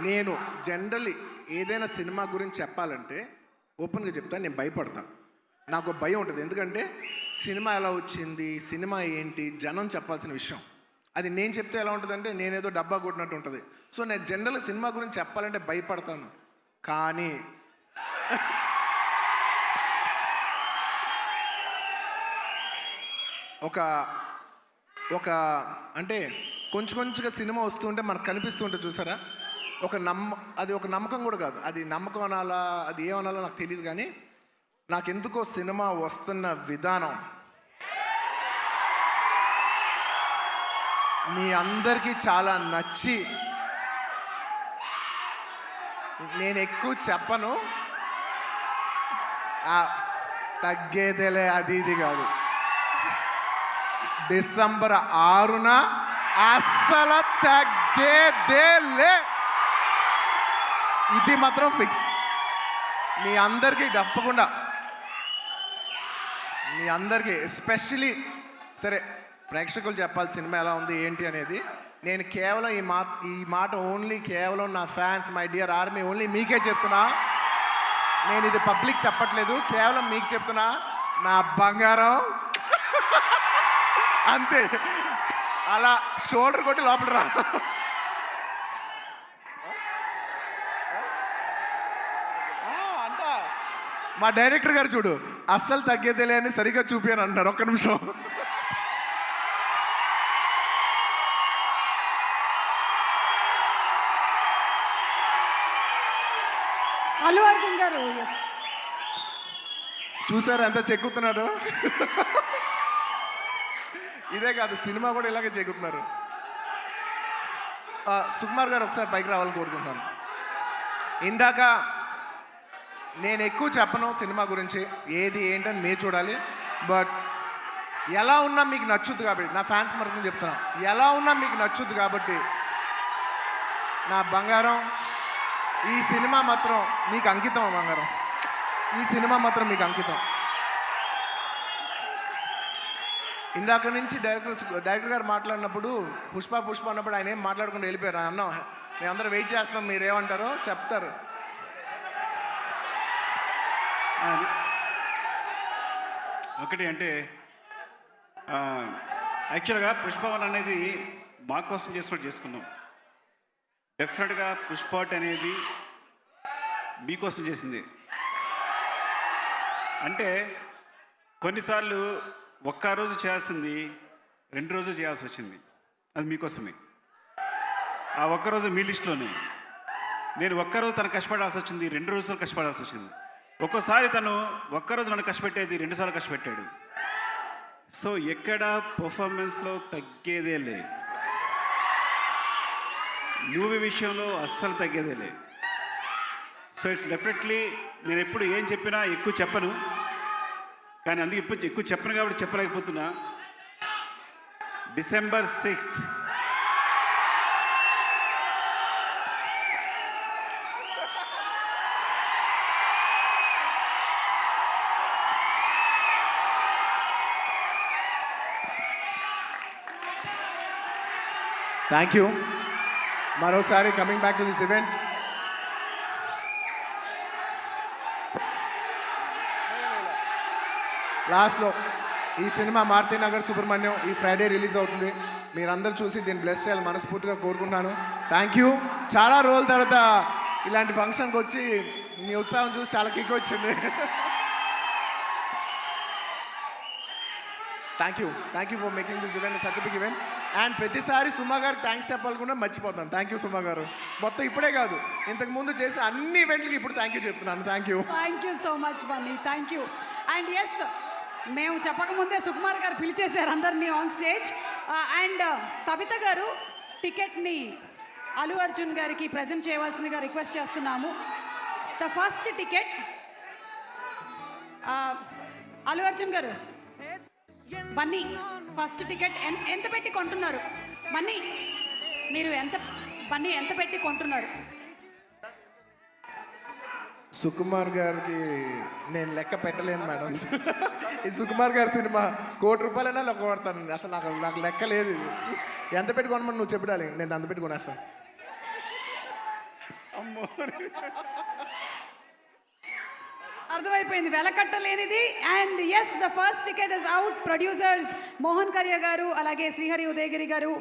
నేను జనరల్లీ ఏదైనా సినిమా గురించి చెప్పాలంటే ఓపెన్గా చెప్తాను, నేను భయపడతా. నాకు భయం ఉంటుంది. ఎందుకంటే సినిమా ఎలా వచ్చింది, సినిమా ఏంటి, జనం చెప్పాల్సిన విషయం. అది నేను చెప్తే ఎలా ఉంటుందంటే నేనేదో డబ్బా కొట్టినట్టు ఉంటుంది. సో నేను జనరల్గా సినిమా గురించి చెప్పాలంటే భయపడతాను. కానీ ఒక అంటే కొంచెంగా సినిమా వస్తుంటే మనకు కనిపిస్తుంటే చూసారా, అది ఒక నమ్మకం కూడా కాదు. అది నమ్మకం అనాలా, అది ఏమనాలో నాకు తెలియదు. కానీ నాకెందుకో సినిమా వస్తున్న విధానం మీ అందరికీ చాలా నచ్చి, నేను ఎక్కువ చెప్పను, తగ్గేదేలే అది ఇది కాదు. డిసెంబర్ 6న అస్సలు తగ్గేదేలే, ఇది మాత్రం ఫిక్స్. మీ అందరికీ తప్పకుండా, మీ అందరికీ ఎస్పెషలీ సరే ప్రేక్షకులు చెప్పాలి సినిమా ఎలా ఉంది ఏంటి అనేది. నేను కేవలం ఈ మాట ఓన్లీ కేవలం నా fans, my dear army, only మీకే చెప్తున్నా. నేను ఇది పబ్లిక్ చెప్పట్లేదు, కేవలం మీకు చెప్తున్నా. నా బంగారం అంతే, అలా షోల్డర్ కొట్టి లోపల రా. అంట మా డైరెక్టర్ గారు చూడు, అస్సలు తగ్గేదేలే అని సరిగ్గా చూపాను అంటున్నారు. ఒక్క నిమిషం. అల్లు అర్జున్ గారు చూసారు ఎంత చెక్కుతున్నాడు. ఇదే కాదు, సినిమా కూడా ఇలాగే చెక్కుతున్నారు. సుకుమార్ గారు ఒకసారి పైకి రావాలని కోరుకుంటున్నాను. ఇందాక నేను ఎక్కువ చెప్పను సినిమా గురించి, ఏది ఏంటని మీరు చూడాలి. బట్ ఎలా ఉన్నా మీకు నచ్చుద్ది కాబట్టి, నా ఫ్యాన్స్ మరొకటి చెప్తున్నా, ఎలా ఉన్నా మీకు నచ్చుద్ది కాబట్టి నా బంగారం, ఈ సినిమా మాత్రం మీకు అంకితం. బంగారం, ఈ సినిమా మాత్రం మీకు అంకితం. ఇందాక నుంచి డైరెక్టర్ గారు మాట్లాడినప్పుడు పుష్ప అన్నప్పుడు ఆయన ఏం మాట్లాడుకుంటూ వెళ్ళిపోయారు. అన్నాం మేమందరం వెయిట్ చేస్తున్నాం, మీరేమంటారో చెప్తారు. ఒకటి అంటే యాక్చువల్గా పుష్పవన్ అనేది మా కోసం చేసుకున్నట్టు చేసుకున్నాం. డెఫినెట్గా పుష్పాట్ అనేది మీకోసం చేసింది. అంటే కొన్నిసార్లు ఒక్క రోజు చేయాల్సింది 2 రోజులు చేయాల్సి వచ్చింది, అది మీకోసమే. ఆ ఒక్కరోజు మీ లిస్టులోనే. నేను ఒక్కరోజు తను కష్టపడాల్సి వచ్చింది, 2 రోజులు కష్టపడాల్సి వచ్చింది. ఒక్కోసారి తను ఒక్కరోజు నన్ను కష్టపెట్టేది 2 సార్లు కష్టపెట్టాడు. సో ఎక్కడ పర్ఫార్మెన్స్లో తగ్గేదే లే, మూవీ విషయంలో అస్సలు తగ్గేదేలే. సో ఇట్స్ డెఫినెట్లీ నేను ఎప్పుడు ఏం చెప్పినా ఎక్కువ చెప్పను, కానీ అందుకే ఇప్పుడు ఎక్కువ చెప్పను కాబట్టి చెప్పలేకపోతున్నా. December 6th thank you. మరోసారి coming back to this event, లాస్ట్లో ఈ సినిమా మారుతినగర్ సుబ్రహ్మణ్యం ఈ ఫ్రైడే రిలీజ్ అవుతుంది. మీరందరూ చూసి దీన్ని బ్లెస్ చేయాలి మనస్ఫూర్తిగా కోరుకుంటున్నాను. Thank you. చాలా రోజుల తర్వాత ఇలాంటి ఫంక్షన్కి వచ్చి మీ ఉత్సాహం చూసి చాలా కిక్ వచ్చింది. Thank you for making this event such big event. And ప్రతిసారి సుమా గారికి థ్యాంక్స్ చెప్పాలనుకున్నా మర్చిపోతాను. థ్యాంక్ యూ సుమా గారు. మొత్తం ఇప్పుడే కాదు, ఇంతకుముందు చేసిన అన్ని ఈవెంట్లకి ఇప్పుడు థ్యాంక్ యూ చెప్తున్నాను. Thank you so much Bunny. Thank you. And yes, మేము చెప్పకముందే సుకుమార్ గారు పిలిచేశారు అందరినీ ఆన్ స్టేజ్. అండ్ కవిత గారు టికెట్ని అల్లు అర్జున్ గారికి ప్రజెంట్ చేయవలసిందిగా రిక్వెస్ట్ చేస్తున్నాము. The first ticket Allu Arjun గారు, బన్నీ ఫస్ట్ టికెట్ ఎంత పెట్టి కొంటున్నారు? బన్నీ మీరు ఎంత పెట్టి కొంటున్నారు? సుకుమార్ గారికి నేను లెక్క పెట్టలేను మేడం. ఇది సుకుమార్ గారి సినిమా, ₹1,00,00,000 లెక్క కొడతాను. అసలు నాకు లెక్క లేదు. ఇది ఎంత పెట్టి కొనమని నువ్వు చెప్పడాలి, నేను అంత పెట్టి కొనేస్తాను. అమ్మో అర్థమైపోయింది వెలకట్టలేనిది. And as the first ticket is out. Producers Mohan కర్య గారు అలాగే శ్రీహరి ఉదయగిరి గారు